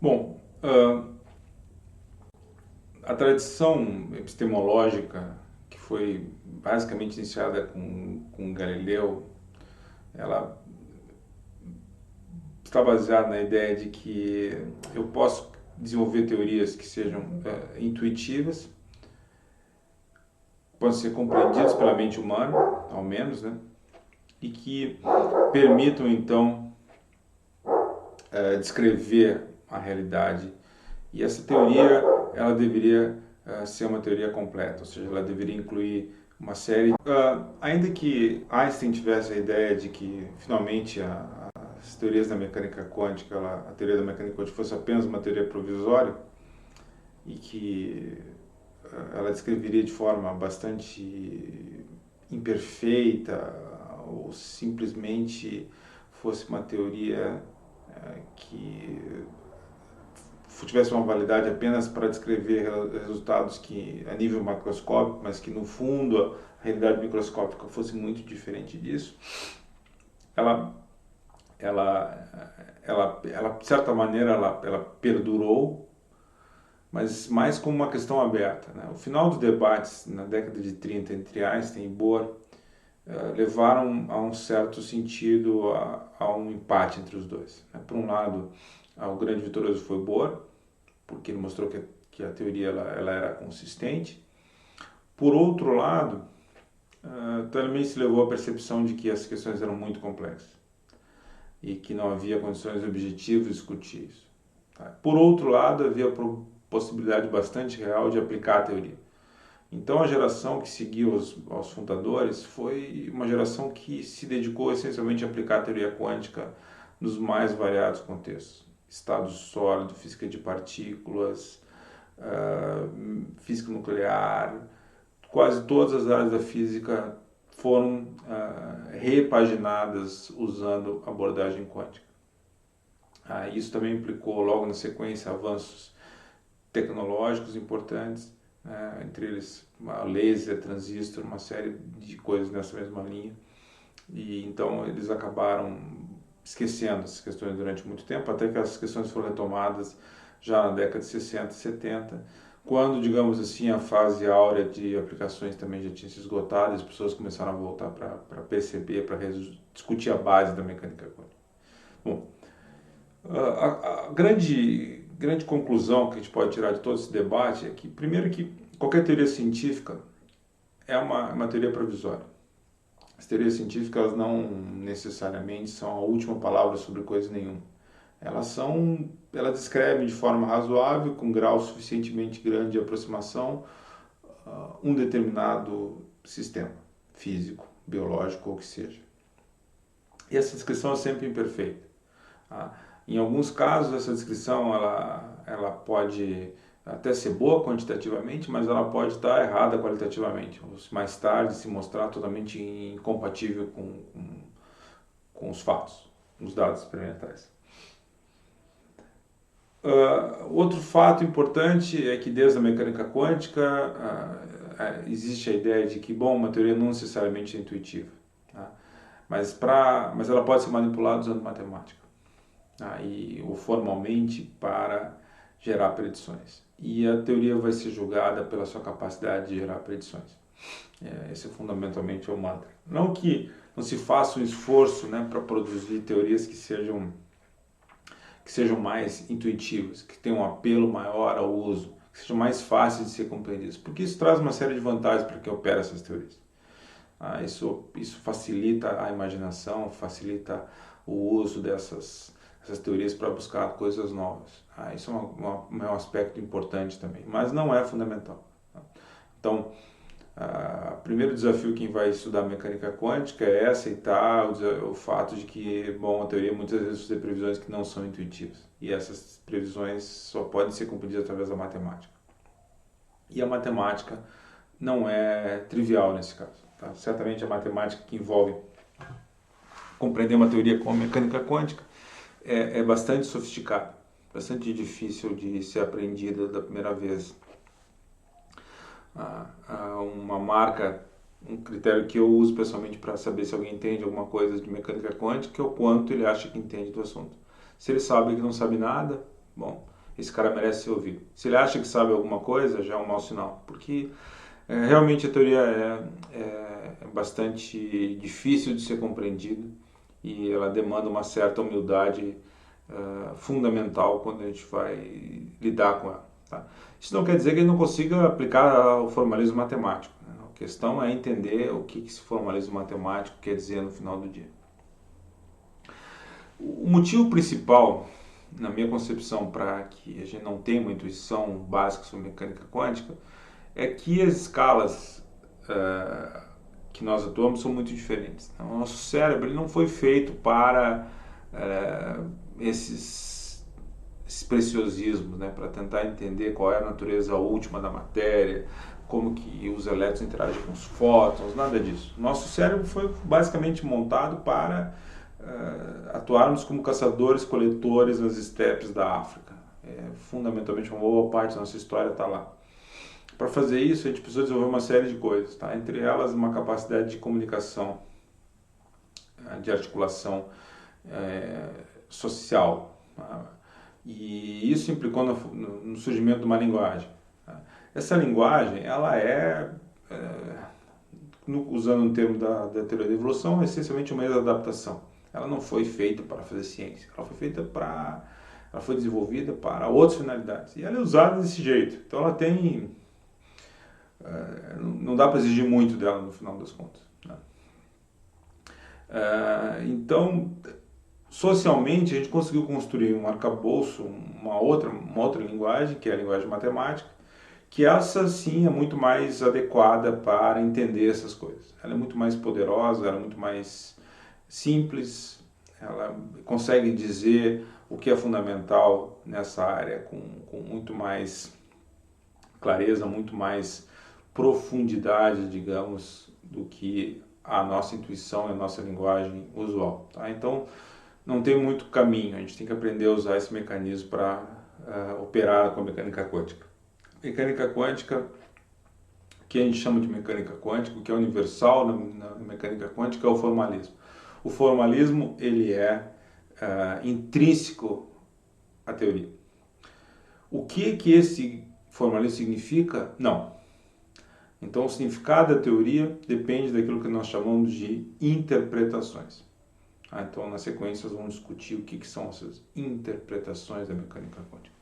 Bom, a tradição epistemológica, que foi basicamente iniciada com Galileu, ela está baseada na ideia de que eu posso desenvolver teorias que sejam intuitivas, podem ser compreendidas pela mente humana, ao menos, né? E que permitam, então, descrever a realidade. E essa teoria, ela deveria ser uma teoria completa, ou seja, ela deveria incluir uma série. Ainda que Einstein tivesse a ideia de que, finalmente, as teorias da mecânica quântica, a teoria da mecânica quântica fosse apenas uma teoria provisória e que ela descreveria de forma bastante imperfeita ou simplesmente fosse uma teoria que tivesse uma validade apenas para descrever resultados que a nível macroscópico, mas que no fundo a realidade microscópica fosse muito diferente disso, ela de certa maneira ela perdurou, mas mais como uma questão aberta, né? O final dos debates na década de 30 entre Einstein e Bohr levaram a um certo sentido a um empate entre os dois, né? Por um lado, o grande vitorioso foi Bohr, porque ele mostrou que a teoria ela era consistente. Por outro lado, também se levou à percepção de que as questões eram muito complexas e que não havia condições objetivas de discutir isso. Por outro lado, havia a possibilidade bastante real de aplicar a teoria. Então, a geração que seguiu aos fundadores foi uma geração que se dedicou essencialmente a aplicar a teoria quântica nos mais variados contextos. Estado sólido, física de partículas, física nuclear, quase todas as áreas da física foram repaginadas usando abordagem quântica. Isso também implicou logo na sequência avanços tecnológicos importantes, entre eles laser, transistor, uma série de coisas nessa mesma linha. E então eles acabaram esquecendo essas questões durante muito tempo, até que essas questões foram retomadas já na década de 60 e 70, quando, digamos assim, a fase áurea de aplicações também já tinha se esgotado, e as pessoas começaram a voltar para perceber, para discutir a base da mecânica quântica. Bom, a grande conclusão que a gente pode tirar de todo esse debate é que, primeiro, que qualquer teoria científica é uma teoria provisória. As teorias científicas elas não necessariamente são a última palavra sobre coisa nenhuma. Elas descrevem de forma razoável, com grau suficientemente grande de aproximação, um determinado sistema físico, biológico ou o que seja. E essa descrição é sempre imperfeita. Em alguns casos, essa descrição ela pode até ser boa quantitativamente, mas ela pode estar errada qualitativamente, ou mais tarde se mostrar totalmente incompatível com os fatos, os dados experimentais. Outro fato importante é que desde a mecânica quântica existe a ideia de que, bom, uma teoria não necessariamente é intuitiva, tá? mas ela pode ser manipulada usando matemática, ou formalmente para gerar predições. E a teoria vai ser julgada pela sua capacidade de gerar predições. Esse é fundamentalmente o mantra. Não que não se faça um esforço, né, para produzir teorias que sejam mais intuitivas, que tenham um apelo maior ao uso, que sejam mais fáceis de ser compreendidas, porque isso traz uma série de vantagens para quem opera essas teorias. Isso facilita a imaginação, facilita o uso dessas teorias para buscar coisas novas. Isso é um aspecto importante também, mas não é fundamental. Então, o primeiro desafio quem vai estudar mecânica quântica é aceitar o fato de que, bom, a teoria muitas vezes faz previsões que não são intuitivas, e essas previsões só podem ser cumpridas através da matemática. E a matemática não é trivial nesse caso. Tá? Certamente a matemática que envolve compreender uma teoria como a mecânica quântica é bastante sofisticada, bastante difícil de ser aprendida da primeira vez. Uma marca, um critério que eu uso pessoalmente para saber se alguém entende alguma coisa de mecânica quântica é o quanto ele acha que entende do assunto. Se ele sabe que não sabe nada, Bom, esse cara merece ser ouvido. Se ele acha que sabe alguma coisa, já é um mau sinal, porque realmente a teoria é bastante difícil de ser compreendida e ela demanda uma certa humildade fundamental quando a gente vai lidar com ela. Tá? Isso não quer dizer que a gente não consiga aplicar o formalismo matemático. Né? A questão é entender o que esse formalismo matemático quer dizer no final do dia. O motivo principal, na minha concepção, para que a gente não tenha uma intuição básica sobre mecânica quântica, é que as escalas que nós atuamos são muito diferentes. Então, o nosso cérebro ele não foi feito para esses preciosismos, né, para tentar entender qual é a natureza última da matéria, como que os elétrons interagem com os fótons, nada disso. Nosso cérebro foi basicamente montado para atuarmos como caçadores-coletores nas estepes da África. Fundamentalmente, uma boa parte da nossa história está lá. Para fazer isso, a gente precisou desenvolver uma série de coisas, tá? Entre elas uma capacidade de comunicação, de articulação social. Tá? E isso implicou no surgimento de uma linguagem. Tá? Essa linguagem, ela usando o termo da teoria da evolução, é essencialmente um meio de adaptação. Ela não foi feita para fazer ciência, ela foi desenvolvida para outras finalidades. E ela é usada desse jeito. Então ela tem... não dá para exigir muito dela no final das contas. Né? Então, socialmente, a gente conseguiu construir um arcabouço, uma outra linguagem, que é a linguagem matemática, que essa sim é muito mais adequada para entender essas coisas. Ela é muito mais poderosa, ela é muito mais simples, ela consegue dizer o que é fundamental nessa área com muito mais clareza, muito mais profundidade, digamos, do que a nossa intuição e a nossa linguagem usual. Tá? Então, não tem muito caminho, a gente tem que aprender a usar esse mecanismo para operar com a mecânica quântica. Mecânica quântica, que a gente chama de mecânica quântica, que é universal na mecânica quântica, é o formalismo. O formalismo ele é intrínseco à teoria. O que esse formalismo significa? Não. Então, o significado da teoria depende daquilo que nós chamamos de interpretações. Então, na sequência, nós vamos discutir o que são essas interpretações da mecânica quântica.